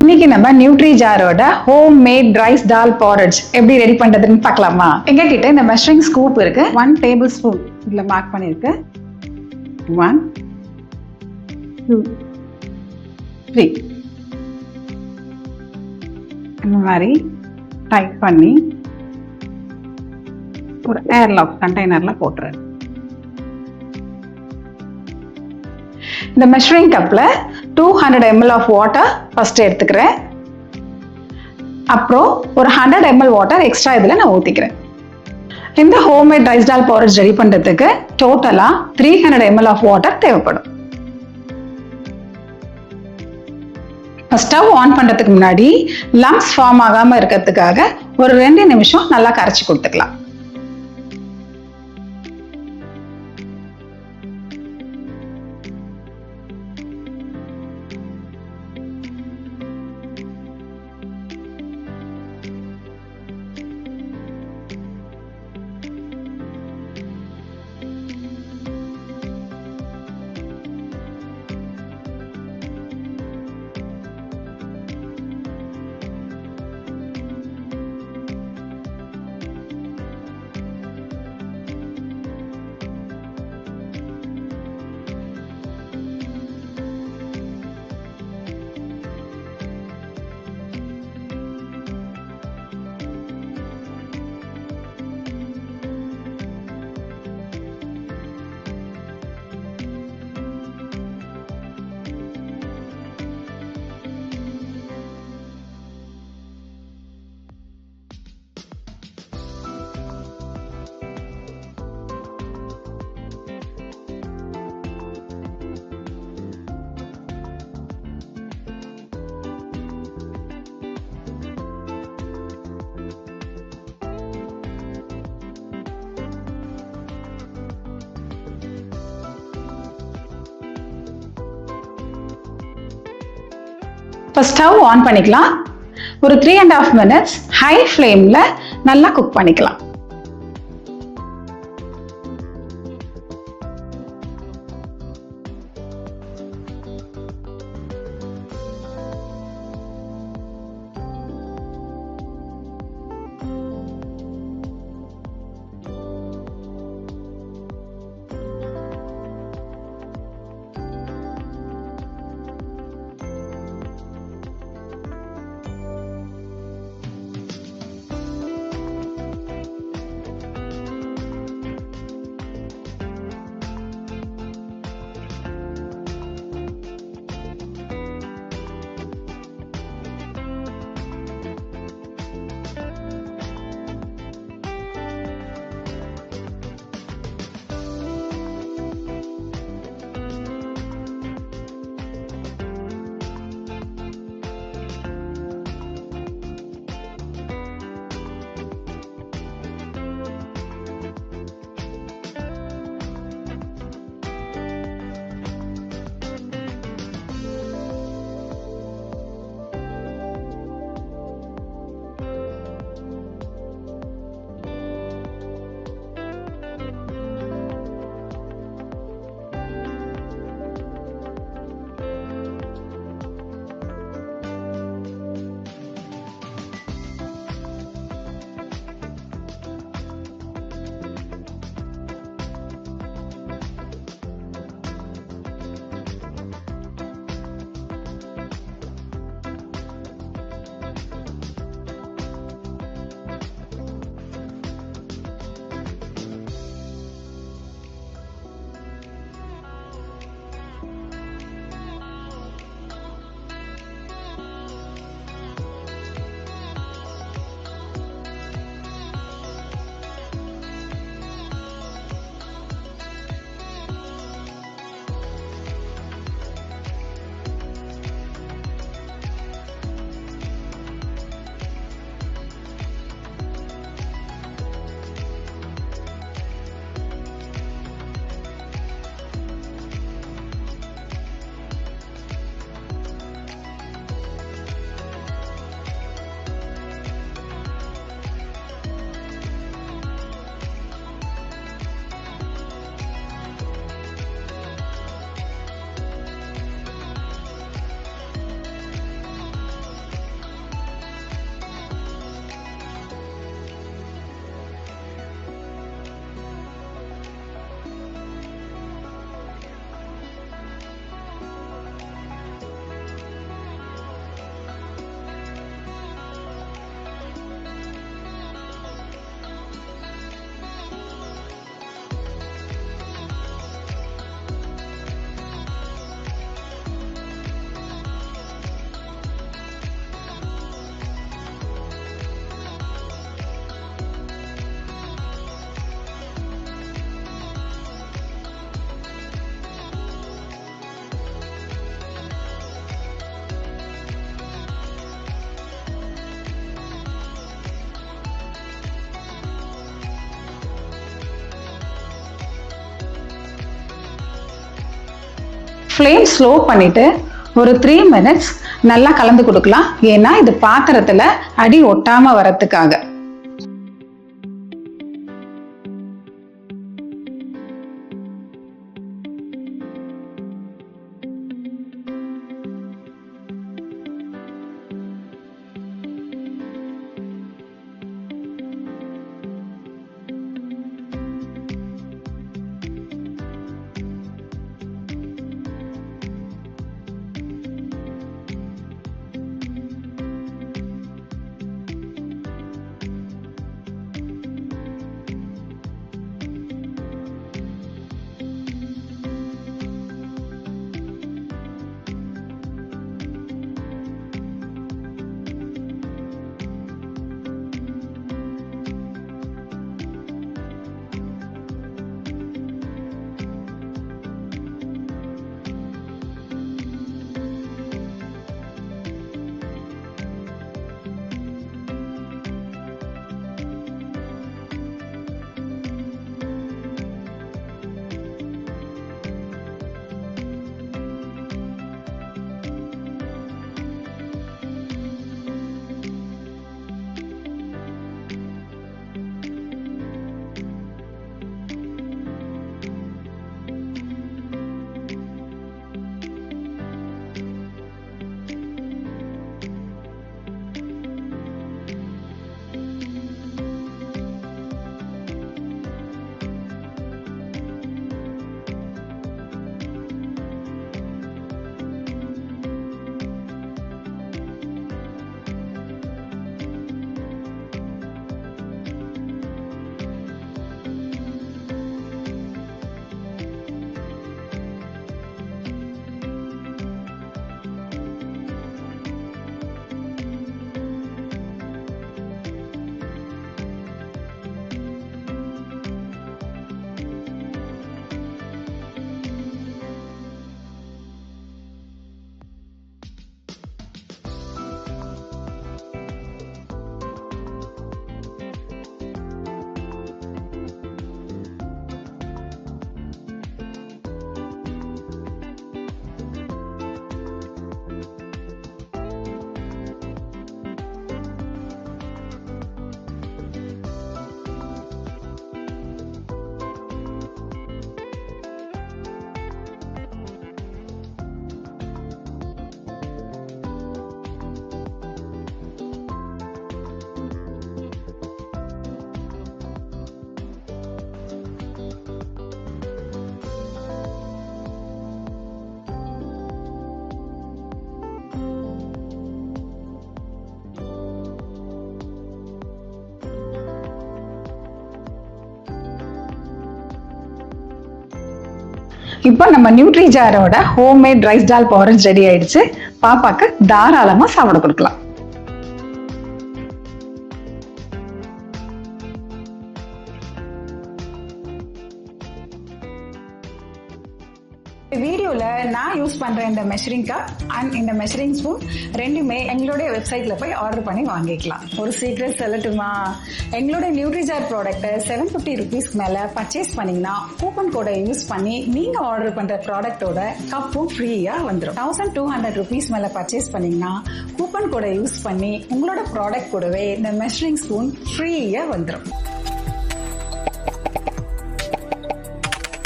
இன்னைக்கு நம்ம nutri ஜாரோட home made rice தால் porridge எப்படி ரெடி பண்றதுன்னு பார்க்கலாமா? எங்க கிட்ட இந்த மெஷரிங் ஸ்கூப் இருக்கு. 1 டேபிள் ஸ்பூன் இதுல மார்க் பண்ணிருக்கு. 1 2 3 இந்த மாதிரி டைப் பண்ணி ஒரு ஏர்லாக் கண்டெய்னர்ல போட்டுறேன். இந்த மெஷரிங் கப்ல 200 ml ஆஃப் வாட்டர் ஃபர்ஸ்ட் எடுத்துக்கிறேன். அப்புறம் ஒரு 100 ml வாட்டர் எக்ஸ்ட்ரா இதுல நான் ஊத்திக்கிறேன். இந்த ஹோம்மேட் ரைஸ் தால் porridge ரெடி பண்றதுக்கு டோட்டலா 300 ml ஆஃப் வாட்டர் தேவைப்படும். ஸ்டவ் ஆன் பண்றதுக்கு முன்னாடி லம்ப்ஸ் ஃபார்ம் ஆகாம இருக்கிறதுக்காக ஒரு 2 நிமிஷம் நல்லா கரைச்சி கொடுத்துக்கலாம். இப்போ ஸ்டவ் ஆன் பண்ணிக்கலாம். ஒரு 3.5 minutes ஹை ஃப்ளேம்ல நல்லா குக் பண்ணிக்கலாம். ஃப்ளேம் ஸ்லோ பண்ணிட்டு ஒரு 3 minutes நல்லா கலந்து கொடுக்கலாம். ஏன்னா இது பாத்திரத்துல அடி ஒட்டாம வரத்துக்காக. இப்போ நம்ம நியூட்ரிஜாரோட ஹோம்மேட் ரைஸ் டால் porridge ரெடி ஆயிடுச்சு. பாப்பாக்கு தாராளமா சாப்பிட கொடுக்கலாம். வீடியோல நான் யூஸ் பண்ற இந்த மெஷரிங் கப் அண்ட் இந்த மெஷரிங் ஸ்பூன் ரெண்டுமே எங்களுடைய வெப்சைட்ல போய் ஆர்டர் பண்ணி வாங்கிக்கலாம். ஒரு சீக்ரெட் சொல்லட்டுமா? எங்களுடைய நியூட்ரிஜார் ப்ராடக்ட்டை 750 rupeesக்கு மேல பர்ச்சேஸ் பண்ணீங்கன்னா கூப்பன் கோடை யூஸ் பண்ணி நீங்க ஆர்டர் பண்ற ப்ராடக்டோட கப்பும் ஃப்ரீயா வந்துடும். 1200 rupees மேல பர்ச்சேஸ் பண்ணீங்கன்னா கூப்பன் கோடை யூஸ் பண்ணி உங்களோட ப்ராடக்ட் கூடவே இந்த மெஷரிங் ஸ்பூன் ஃப்ரீயா வந்துடும்.